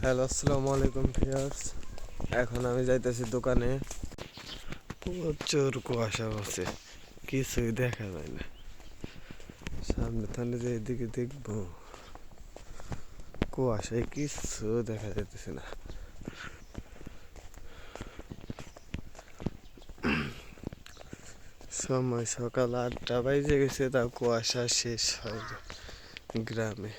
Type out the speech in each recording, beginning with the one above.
Hello, আসসালামু আলাইকুম viewers. এখন আমি যাইতেছি দোকানে। প্রচুর কুয়াশা হচ্ছে, কিছুই দেখা যায় না। সামনে থানে যে এদিকে দেখবো, কুয়াশায় কিছু দেখা যাইতেছে না। সময় সকাল 8টা বাজে গেছে, তাও কুয়াশা শেষ হয় গ্রামে।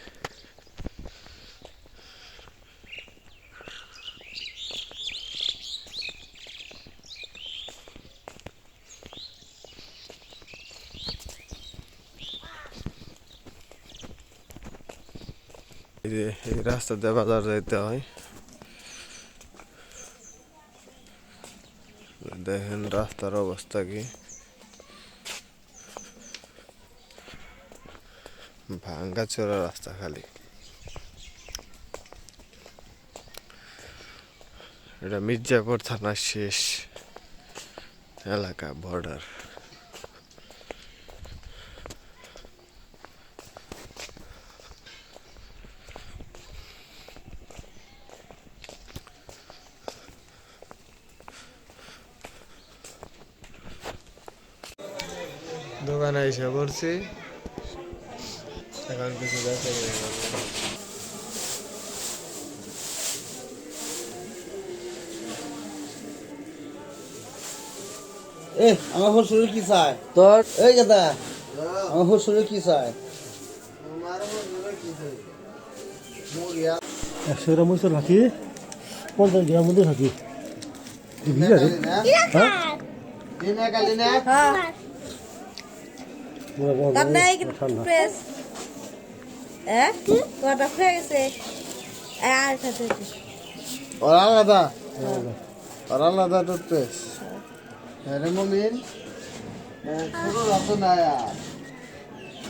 এই রাস্তা দিয়ে বাজার যাইতে হয়। দেখেন রাস্তার অবস্থা কি, ভাঙ্গা চোরা রাস্তা খালি। এটা মির্জাপুর থানার শেষ এলাকা, বর্ডার। দোকানে এসে পড়ছি, এখন কিছু দেখা আমার শ্বশুর কি চায় তোর? এই কথা আমার শ্বশুর কি চায়? 100 গ্রাম মরিচের ফাঁকি, 50 গ্রাম মধ্যে ফাঁকি। আলাদা টুথপেস্ট। হ্যাঁ মমিন, ছোট রাত না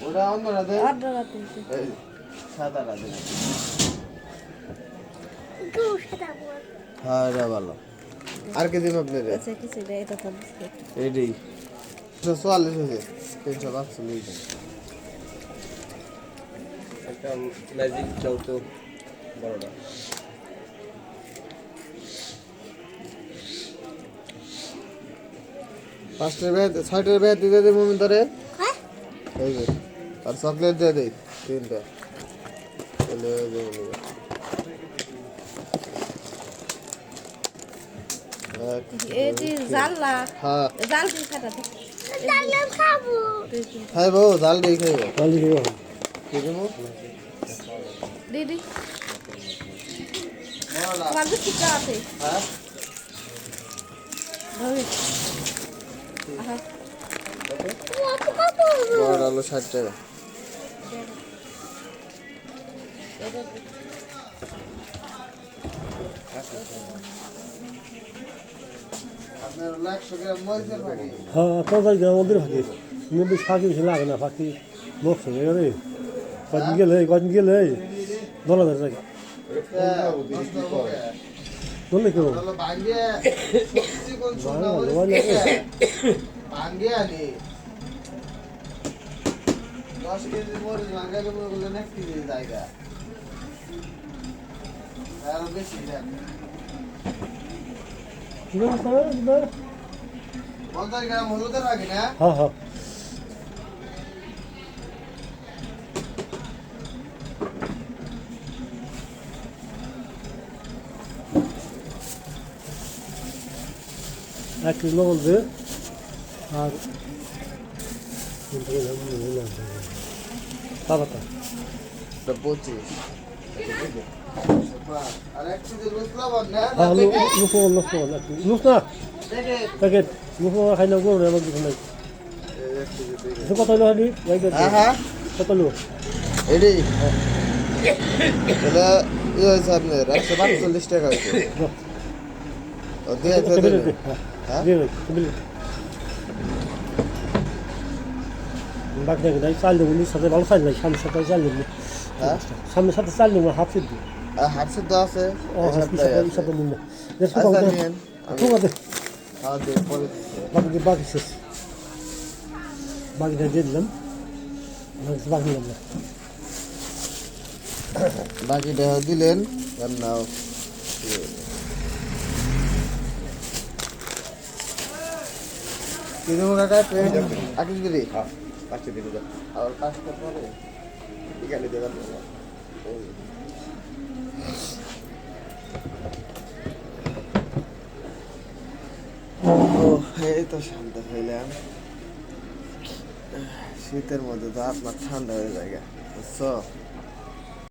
ওটা অন্য রাতে সাদা রাতে। হ্যাঁ এটা ভালো। আর কি দিন আপনার এটাই 144 হয়েছে, 345। একটা ম্যাজিক চলতো বড়টা। পাঁচটার ব্যাগ, 6টার ব্যাগ দিয়ে দে মমিন ধরে। এই যে আর চকলেট দিয়ে দেই 3টা। তাহলে খাইবো জাল দিয়ে খাইবো। দিদি তোমার তো ঠিক আছে। বড় আলু 60 টাকা। আপনার 100 গ্রাম মরিচের ফাঁকি। হ্যাঁ, 50 গ্রাম মধ্যে ফাঁকি। কিন্তু ফাঁকি বেশি লাগে না, ফাঁকি লোক সঙ্গে রে। কদিন গেলে 10,000 টাকা বললে কেউ ভাঙ্গে আনি 10 কেজি মরিচ ভাঙ্গালে বলে না কি জায়গা আরো বেশি দেন। 50 গ্রাম হলুদের আগে না? হ্যাঁ হ্যাঁ। এক কিলো বলবে আর বাবাটা 25 আর এক কেজি লুচ লবণ না? হ্যাঁ, লুস না প্যাকেট লুস খাই না গরু আমার কিছু নাই। কত হলো হানি? হ্যাঁ কত হলো? এডি তাহলে হয়েছে আপনার 145 টাকা হয়েছে। ও দিয়ে বাকি দেখে চাল দেবো, সাথে ভালো চাল নাই, সামনের সাথে চাল দেবো, সামনের সাথে চাল দেবো, হাফ সিদ্ধ। হাফ সিদ্ধ আছে। ও সাথে নিন না, ঠিক আছে। বাকি শেষ, বাকিটা দিয়ে দিলাম, বাকি নিলাম না। বাকিটা দিলেন। আর নাও কি দেবো কাকা পেন্ট আকিস বিরি পাঁচশো দিন আর কাজ করতে হবে বিকালে দেবেন ও এই তো শান্ত হইলাম। শীতের মধ্যে তো আপনার ঠান্ডা হয়ে যায় বুঝছো।